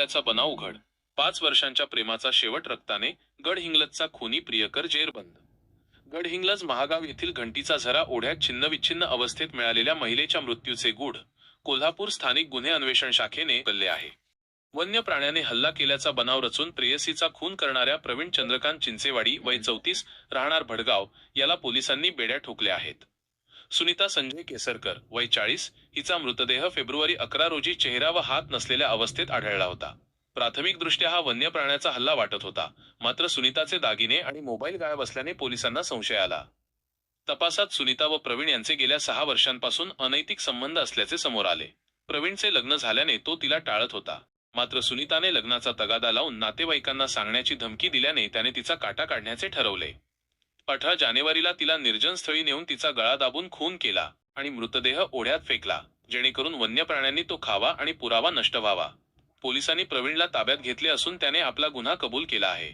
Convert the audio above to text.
केल्याचा बनाव उघड. 5 वर्षांच्या प्रेमाचा शेवट रक्ताने, गडहिंग्लजचा खुनी प्रियकर जेरबंद. गडहिंग्लज महागाव येथील घंटीचा झरा ओढ्यात छिन्नविच्छिन्न अवस्थेत मिळालेल्या महिलेच्या मृत्यूचे गूढ कोल्हापूर स्थानिक गुन्हे अन्वेषण शाखेने उकलले आहे. वन्य प्राण्याने हल्ला केल्याचा बनाव रचून प्रेयसीचा खून करणाऱ्या प्रवीण चंद्रकांत चिंचेवाडी वय 34 राहणार भडगाव याला पोलिसांनी बेड्या ठोकल्या आहेत. सुनीता संजय केसरकर वय 40 हिचा मृतदेह फेब्रुवारी 11 रोजी चेहरा व हात नसलेल्या अवस्थेत आढळला होता. प्राथमिकदृष्ट्या हा वन्य प्राण्याचा हल्ला वाटत होता, मात्र सुनीताचे दागिने आणि मोबाईल गायब असल्याने पोलिसांना संशय आला. तपासात सुनीता व प्रवीण यांचे गेल्या 6 वर्षांपासून अनैतिक संबंध असल्याचे समोर आले. प्रवीणचे लग्न झाल्याने तो तिला टाळत होता, मात्र सुनीताने लग्नाचा तगादा लावून नातेवाईकांना सांगण्याची धमकी दिल्याने त्याने तिचा काटा काढण्याचे ठरवले. 18 जानेवारीला तिला निर्जन स्थळी नेऊन तिचा गळा दाबून खून केला आणि मृतदेह ओढ्यात फेकला, जेणेकरून वन्य प्राण्यांनी तो खावा आणि पुरावा नष्ट व्हावा. पोलिसांनी प्रवीणला ताब्यात घेतले असून त्याने आपला गुन्हा कबूल केला आहे.